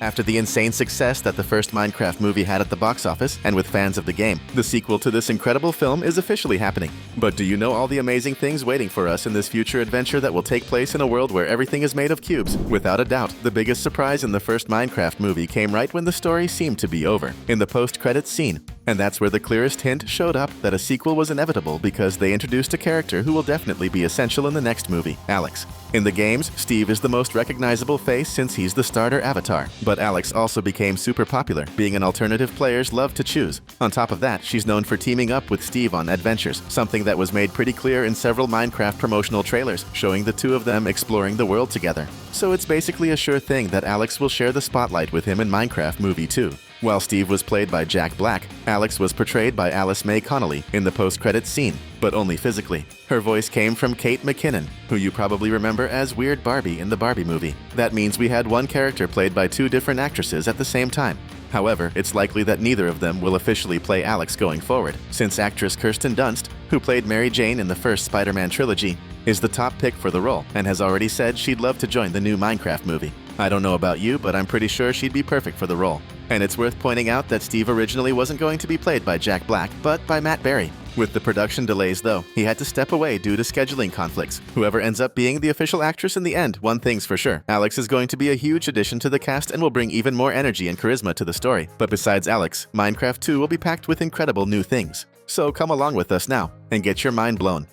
After the insane success that the first Minecraft movie had at the box office and with fans of the game, the sequel to this incredible film is officially happening. But do you know all the amazing things waiting for us in this future adventure that will take place in a world where everything is made of cubes? Without a doubt, the biggest surprise in the first Minecraft movie came right when the story seemed to be over, in the post-credits scene. And that's where the clearest hint showed up that a sequel was inevitable because they introduced a character who will definitely be essential in the next movie, Alex. In the games, Steve is the most recognizable face since he's the starter avatar. But Alex also became super popular, being an alternative players love to choose. On top of that, she's known for teaming up with Steve on adventures, something that was made pretty clear in several Minecraft promotional trailers, showing the two of them exploring the world together. So it's basically a sure thing that Alex will share the spotlight with him in Minecraft Movie 2. While Steve was played by Jack Black, Alex was portrayed by Alice May Connolly in the post-credits scene, but only physically. Her voice came from Kate McKinnon, who you probably remember as Weird Barbie in the Barbie movie. That means we had one character played by two different actresses at the same time. However, it's likely that neither of them will officially play Alex going forward, since actress Kirsten Dunst, who played Mary Jane in the first Spider-Man trilogy, is the top pick for the role and has already said she'd love to join the new Minecraft movie. I don't know about you, but I'm pretty sure she'd be perfect for the role. And it's worth pointing out that Steve originally wasn't going to be played by Jack Black, but by Matt Berry. With the production delays though, he had to step away due to scheduling conflicts. Whoever ends up being the official actress in the end, one thing's for sure. Alex is going to be a huge addition to the cast and will bring even more energy and charisma to the story. But besides Alex, Minecraft 2 will be packed with incredible new things. So come along with us now and get your mind blown.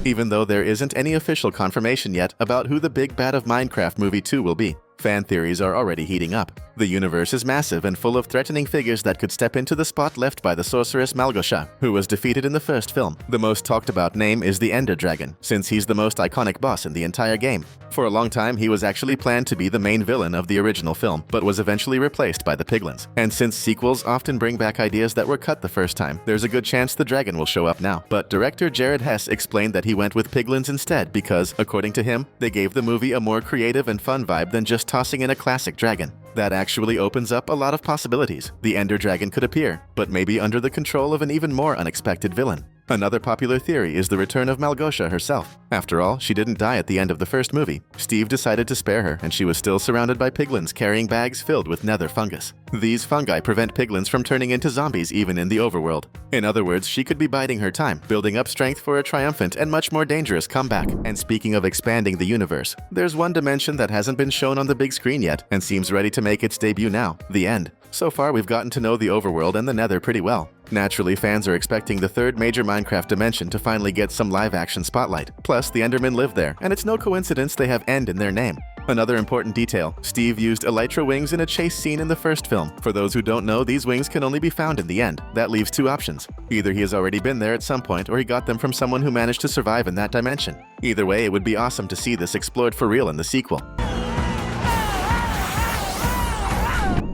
Even though there isn't any official confirmation yet about who the big bad of Minecraft Movie 2 will be, fan theories are already heating up. The universe is massive and full of threatening figures that could step into the spot left by the sorceress Malgosha, who was defeated in the first film. The most talked about name is the Ender Dragon, since he's the most iconic boss in the entire game. For a long time, he was actually planned to be the main villain of the original film, but was eventually replaced by the Piglins. And since sequels often bring back ideas that were cut the first time, there's a good chance the dragon will show up now. But director Jared Hess explained that he went with Piglins instead because, according to him, they gave the movie a more creative and fun vibe than just tossing in a classic dragon. That actually opens up a lot of possibilities. The Ender Dragon could appear, but maybe under the control of an even more unexpected villain. Another popular theory is the return of Malgosha herself. After all, she didn't die at the end of the first movie. Steve decided to spare her, and she was still surrounded by piglins carrying bags filled with nether fungus. These fungi prevent piglins from turning into zombies even in the overworld. In other words, she could be biding her time, building up strength for a triumphant and much more dangerous comeback. And speaking of expanding the universe, there's one dimension that hasn't been shown on the big screen yet and seems ready to make its debut now: the end. So far, we've gotten to know the overworld and the nether pretty well. Naturally, fans are expecting the third major Minecraft dimension to finally get some live-action spotlight. Plus, the Endermen live there, and it's no coincidence they have End in their name. Another important detail, Steve used elytra wings in a chase scene in the first film. For those who don't know, these wings can only be found in the end. That leaves two options. Either he has already been there at some point, or he got them from someone who managed to survive in that dimension. Either way, it would be awesome to see this explored for real in the sequel.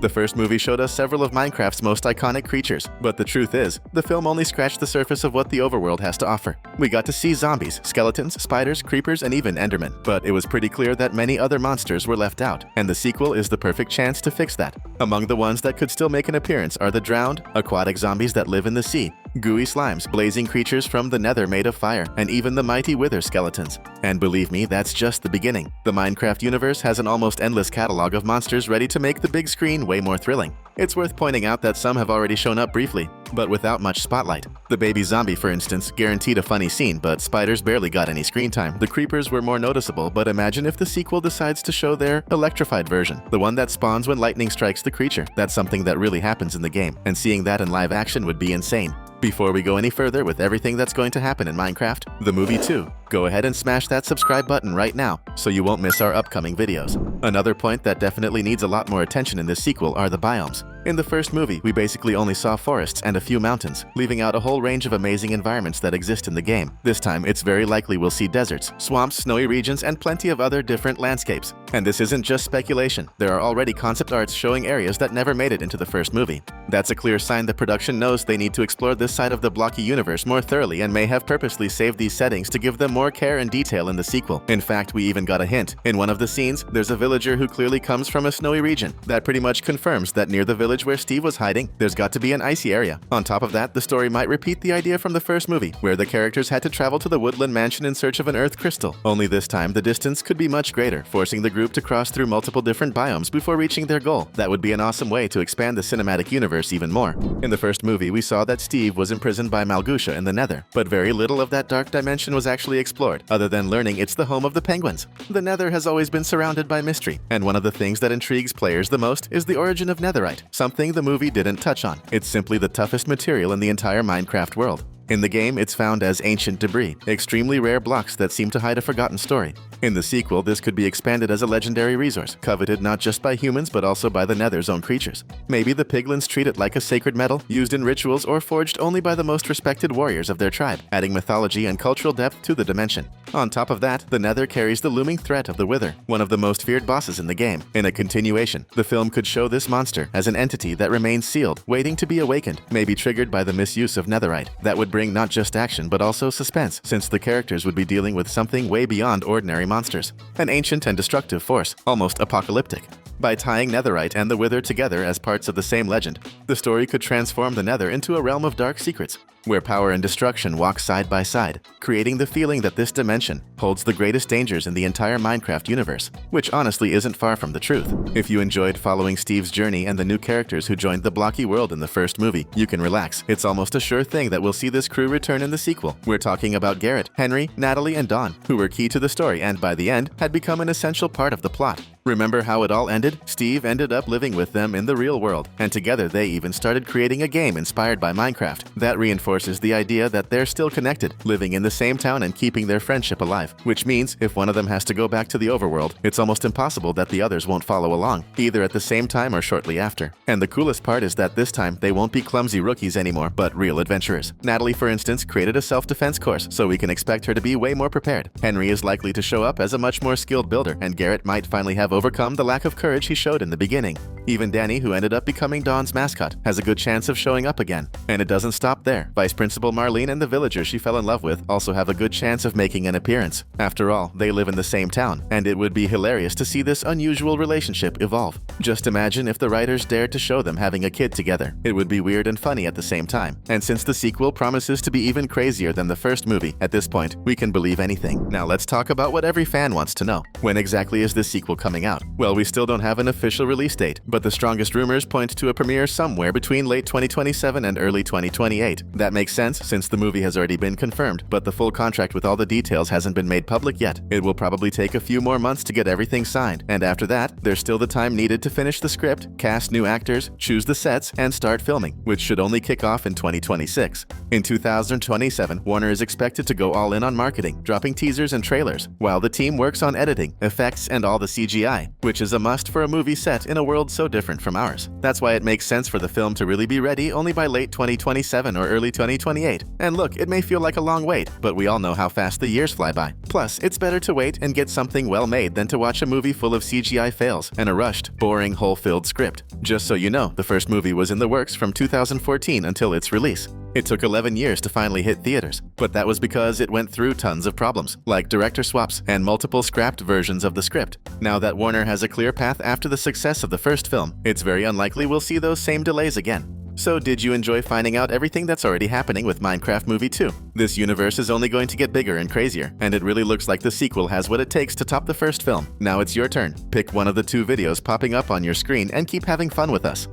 The first movie showed us several of Minecraft's most iconic creatures, but the truth is, the film only scratched the surface of what the overworld has to offer. We got to see zombies, skeletons, spiders, creepers, and even Endermen, but it was pretty clear that many other monsters were left out, and the sequel is the perfect chance to fix that. Among the ones that could still make an appearance are the drowned, aquatic zombies that live in the sea, gooey slimes, blazing creatures from the nether made of fire, and even the mighty wither skeletons. And believe me, that's just the beginning. The Minecraft universe has an almost endless catalog of monsters ready to make the big screen way more thrilling. It's worth pointing out that some have already shown up briefly, but without much spotlight. The baby zombie, for instance, guaranteed a funny scene, but spiders barely got any screen time. The creepers were more noticeable, but imagine if the sequel decides to show their electrified version, the one that spawns when lightning strikes the creature. That's something that really happens in the game, and seeing that in live action would be insane. Before we go any further with everything that's going to happen in Minecraft, the movie 2, go ahead and smash that subscribe button right now so you won't miss our upcoming videos. Another point that definitely needs a lot more attention in this sequel are the biomes. In the first movie, we basically only saw forests and a few mountains, leaving out a whole range of amazing environments that exist in the game. This time, it's very likely we'll see deserts, swamps, snowy regions, and plenty of other different landscapes. And this isn't just speculation. There are already concept arts showing areas that never made it into the first movie. That's a clear sign the production knows they need to explore this side of the blocky universe more thoroughly and may have purposely saved these settings to give them more care and detail in the sequel. In fact, we even got a hint. In one of the scenes, there's a villager who clearly comes from a snowy region. That pretty much confirms that near the village village where Steve was hiding, there's got to be an icy area. On top of that, the story might repeat the idea from the first movie, where the characters had to travel to the woodland mansion in search of an earth crystal. Only this time, the distance could be much greater, forcing the group to cross through multiple different biomes before reaching their goal. That would be an awesome way to expand the cinematic universe even more. In the first movie, we saw that Steve was imprisoned by Malgusha in the nether, but very little of that dark dimension was actually explored, other than learning it's the home of the penguins. The nether has always been surrounded by mystery, and one of the things that intrigues players the most is the origin of netherite, something the movie didn't touch on. It's simply the toughest material in the entire Minecraft world. In the game, it's found as ancient debris, extremely rare blocks that seem to hide a forgotten story. In the sequel, this could be expanded as a legendary resource, coveted not just by humans but also by the Nether's own creatures. Maybe the piglins treat it like a sacred metal, used in rituals or forged only by the most respected warriors of their tribe, adding mythology and cultural depth to the dimension. On top of that, the Nether carries the looming threat of the Wither, one of the most feared bosses in the game. In a continuation, the film could show this monster as an entity that remains sealed, waiting to be awakened, maybe triggered by the misuse of netherite. That would bring not just action but also suspense, since the characters would be dealing with something way beyond ordinary monsters. An ancient and destructive force, almost apocalyptic. By tying netherite and the Wither together as parts of the same legend, the story could transform the Nether into a realm of dark secrets, where power and destruction walk side by side, creating the feeling that this dimension holds the greatest dangers in the entire Minecraft universe, which honestly isn't far from the truth. If you enjoyed following Steve's journey and the new characters who joined the blocky world in the first movie, you can relax. It's almost a sure thing that we'll see this crew return in the sequel. We're talking about Garrett, Henry, Natalie, and Dawn, who were key to the story and by the end had become an essential part of the plot. Remember how it all ended? Steve ended up living with them in the real world, and together they even started creating a game inspired by Minecraft. That reinforces the idea that they're still connected, living in the same town and keeping their friendship alive. Which means, if one of them has to go back to the overworld, it's almost impossible that the others won't follow along, either at the same time or shortly after. And the coolest part is that this time, they won't be clumsy rookies anymore, but real adventurers. Natalie, for instance, created a self-defense course, so we can expect her to be way more prepared. Henry is likely to show up as a much more skilled builder, and Garrett might finally have overcome the lack of courage he showed in the beginning. Even Danny, who ended up becoming Dawn's mascot, has a good chance of showing up again. And it doesn't stop there. Vice Principal Marlene and the villagers she fell in love with also have a good chance of making an appearance. After all, they live in the same town, and it would be hilarious to see this unusual relationship evolve. Just imagine if the writers dared to show them having a kid together. It would be weird and funny at the same time. And since the sequel promises to be even crazier than the first movie, at this point, we can believe anything. Now let's talk about what every fan wants to know. When exactly is this sequel coming out? Well, we still don't have an official release date, but the strongest rumors point to a premiere somewhere between late 2027 and early 2028. That makes sense since the movie has already been confirmed, but the full contract with all the details hasn't been made public yet. It will probably take a few more months to get everything signed, and after that, there's still the time needed to finish the script, cast new actors, choose the sets, and start filming, which should only kick off in 2026. In 2027, Warner is expected to go all in on marketing, dropping teasers and trailers, while the team works on editing, effects, and all the CGI, which is a must for a movie set in a world so different from ours. That's why it makes sense for the film to really be ready only by late 2027 or early 2028. And look, it may feel like a long wait, but we all know how fast the years fly by. Plus, it's better to wait and get something well made than to watch a movie full of CGI fails and a rushed, boring, hole-filled script. Just so you know, the first movie was in the works from 2014 until its release. It took 11 years to finally hit theaters, but that was because it went through tons of problems, like director swaps and multiple scrapped versions of the script. Now that Warner has a clear path after the success of the first film, it's very unlikely we'll see those same delays again. So did you enjoy finding out everything that's already happening with Minecraft Movie 2? This universe is only going to get bigger and crazier, and it really looks like the sequel has what it takes to top the first film. Now it's your turn. Pick one of the two videos popping up on your screen and keep having fun with us.